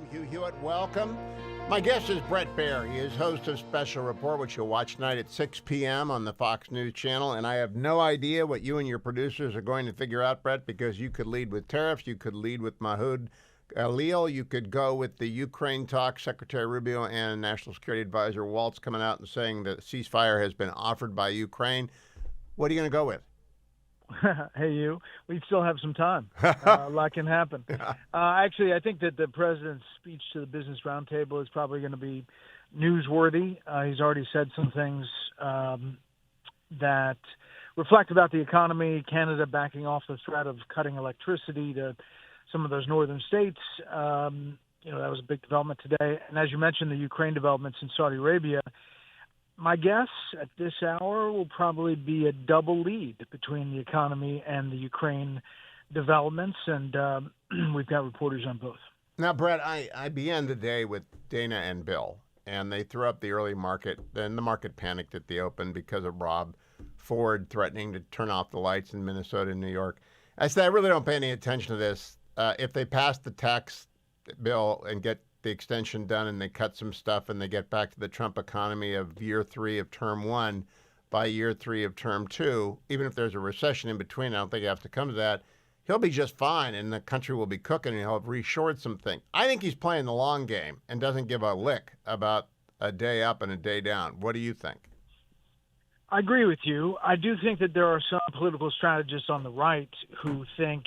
I'm Hugh Hewitt. Welcome. My guest is Bret Baier. He is host of Special Report, which you'll watch tonight at 6 p.m. on the Fox News channel. And I have no idea what you and your producers are going to figure out, Bret, because you could lead with tariffs. You could lead with Mahoud Khalil. You could go with the Ukraine talk, Secretary Rubio and National Security Advisor Waltz coming out and saying that ceasefire has been offered by Ukraine. What are you going to go with? Hey, you. We still have some time. A lot can happen. Actually, I think that the president's speech to the Business Roundtable is probably going to be newsworthy. He's already said some things that reflect about the economy, Canada backing off the threat of cutting electricity to some of those northern states. That was a big development today. And as you mentioned, the Ukraine developments in Saudi Arabia. My guess at this hour will probably be a double lead between the economy and the Ukraine developments, and we've got reporters on both. Now, Bret, I began the day with Dana and Bill, and they threw up the early market. Then the market panicked at the open because of Rob Ford threatening to turn off the lights in Minnesota and New York. I said, I really don't pay any attention to this. If they pass the tax bill and get the extension done and they cut some stuff and they get back to the Trump economy of year 3 of term 1 by year 3 of term 2, even if there's a recession in between, I don't think you have to come to that. He'll be just fine and the country will be cooking and he'll have reshored some things. I think he's playing the long game and doesn't give a lick about a day up and a day down. What do you think? I agree with you. I do think that there are some political strategists on the right who think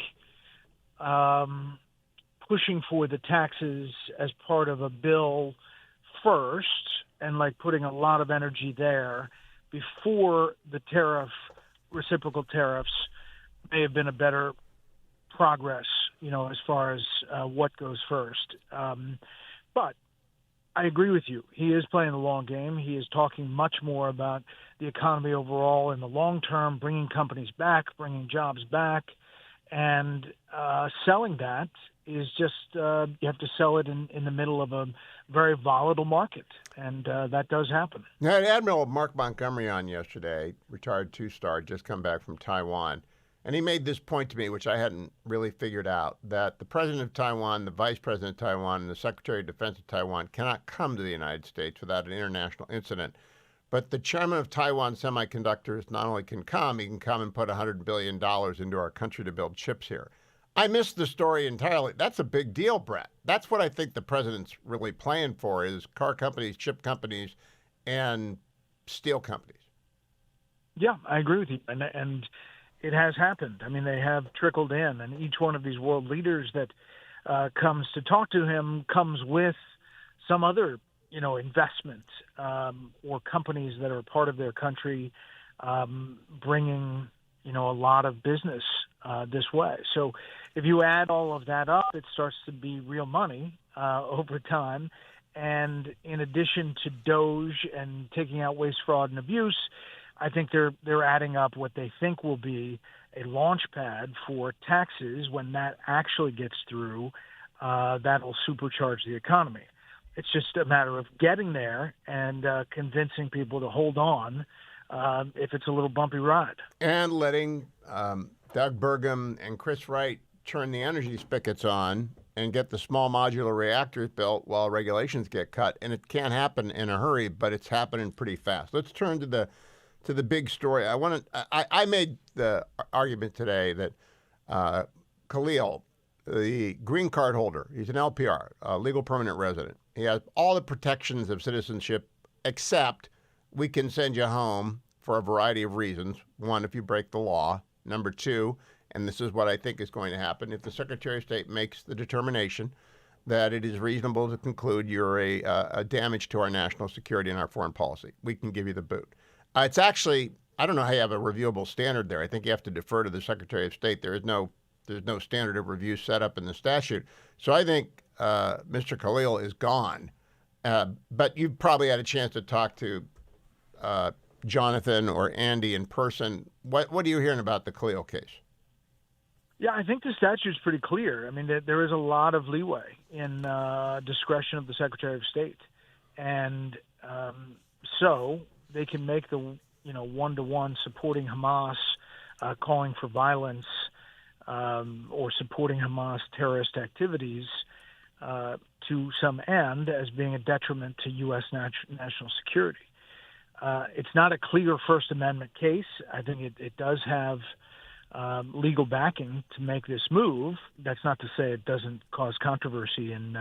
pushing for the taxes as part of a bill first and like putting a lot of energy there before the reciprocal tariffs may have been a better progress, as far as what goes first. But I agree with you. He is playing the long game. He is talking much more about the economy overall in the long term, bringing companies back, bringing jobs back, and selling that is just you have to sell it in the middle of a very volatile market, and that does happen. I had Admiral Mark Montgomery on yesterday, retired two-star, just come back from Taiwan, and he made this point to me, which I hadn't really figured out, that the president of Taiwan, the vice president of Taiwan, and the secretary of defense of Taiwan cannot come to the United States without an international incident. But the chairman of Taiwan Semiconductors not only can come, he can come and put $100 billion into our country to build chips here. I missed the story entirely. That's a big deal, Bret. That's what I think the president's really playing for is car companies, chip companies, and steel companies. Yeah, I agree with you. And it has happened. I mean, they have trickled in, and each one of these world leaders that comes to talk to him comes with some other, investment or companies that are part of their country bringing, a lot of business this way. So if you add all of that up, it starts to be real money over time. And in addition to DOGE and taking out waste, fraud, and abuse, I think they're adding up what they think will be a launch pad for taxes. When that actually gets through, that'll supercharge the economy. It's just a matter of getting there and convincing people to hold on if it's a little bumpy ride. And letting Doug Burgum and Chris Wright turn the energy spigots on and get the small modular reactors built while regulations get cut. And it can't happen in a hurry, but it's happening pretty fast. Let's turn to the big story. I made the argument today that Khalil, the green card holder, he's an LPR, a legal permanent resident. He has all the protections of citizenship, except we can send you home for a variety of reasons. One, if you break the law. Number two, and this is what I think is going to happen, if the Secretary of State makes the determination that it is reasonable to conclude you're a damage to our national security and our foreign policy, we can give you the boot. It's actually, I don't know how you have a reviewable standard there. I think you have to defer to the Secretary of State. There's no standard of review set up in the statute. So I think Mr. Khalil is gone. But you've probably had a chance to talk to Jonathan or Andy in person. What are you hearing about the Khalil case? Yeah, I think the statute's pretty clear. I mean, there is a lot of leeway in discretion of the Secretary of State. And so they can make the, one-to-one supporting Hamas, calling for violence, or supporting Hamas terrorist activities to some end as being a detriment to U.S. national security. It's not a clear First Amendment case. I think it does have legal backing to make this move. That's not to say it doesn't cause controversy in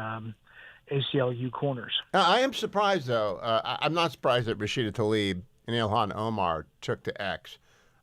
ACLU corners. I am surprised, though. I'm not surprised that Rashida Tlaib and Ilhan Omar took to X.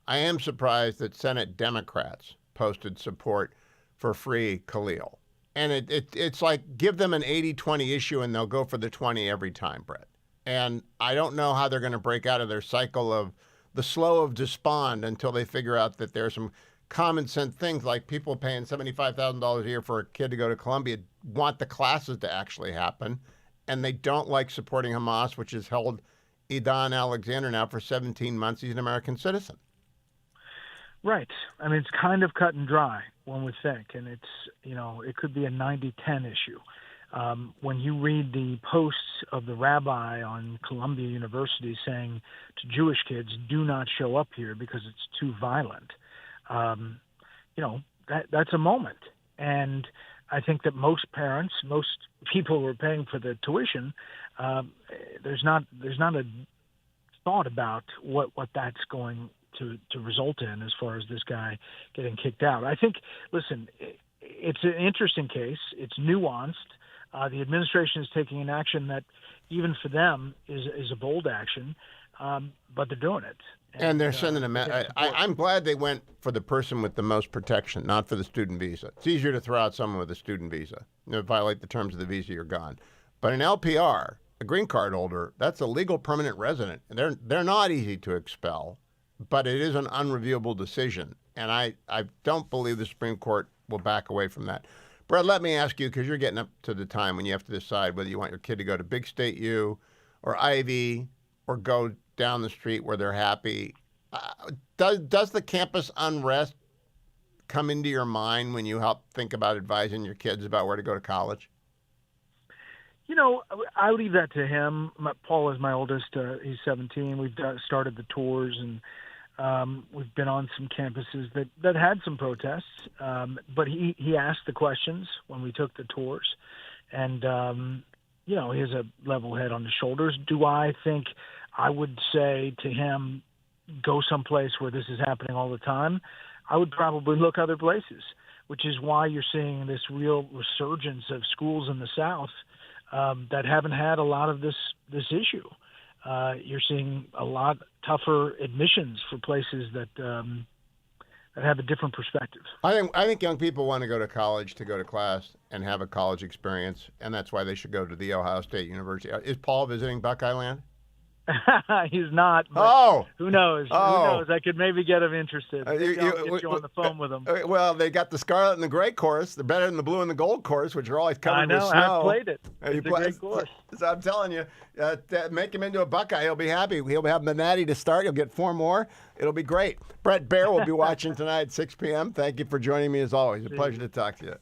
I am surprised that Senate Democrats posted support for free Khalil. And it's like, give them an 80-20 issue and they'll go for the 20 every time, Brett. And I don't know how they're going to break out of their cycle of the slow of despond until they figure out that there's some common sense things like people paying $75,000 a year for a kid to go to Columbia want the classes to actually happen. And they don't like supporting Hamas, which has held Idan Alexander now for 17 months. He's an American citizen. Right. I mean, it's kind of cut and dry, one would think. And it's, it could be a 90-10 issue. When you read the posts of the rabbi on Columbia University saying to Jewish kids, do not show up here because it's too violent, that's a moment. And I think that most parents, most people who are paying for the tuition, there's not a thought about what that's going to result in as far as this guy getting kicked out. I think, listen, it's an interesting case. It's nuanced. The administration is taking an action that, even for them, is a bold action, but they're doing it. And they're sending a message. I'm glad they went for the person with the most protection, not for the student visa. It's easier to throw out someone with a student visa. Violate the terms of the visa, you're gone. But an LPR, a green card holder, that's a legal permanent resident. They're not easy to expel, but it is an unreviewable decision. And I don't believe the Supreme Court will back away from that. Brett, let me ask you, because you're getting up to the time when you have to decide whether you want your kid to go to Big State U or Ivy or go down the street where they're happy. Does the campus unrest come into your mind when you help think about advising your kids about where to go to college? I leave that to him. Paul is my oldest. He's 17. We've started the tours, and we've been on some campuses that had some protests. But he asked the questions when we took the tours. And, he has a level head on his shoulders. Do I think I would say to him, go someplace where this is happening all the time? I would probably look other places, which is why you're seeing this real resurgence of schools in the South that haven't had a lot of this issue. You're seeing a lot tougher admissions for places that have a different perspective. I think young people want to go to college to go to class and have a college experience, and that's why they should go to the Ohio State University. Is Paul visiting Buckeye Land? He's not. But who knows? Oh. Who knows? I could maybe get him interested. I'll get you on the phone with him. Well, they got the Scarlet and the Gray course. They're better than the Blue and the Gold course, which are always covered with snow. I've played it. It's a great course. So I'm telling you, make him into a Buckeye. He'll be happy. He'll have the Natty to start. He'll get 4 more. It'll be great. Bret Baier will be watching tonight at 6 p.m. Thank you for joining me as always. A pleasure to talk to you.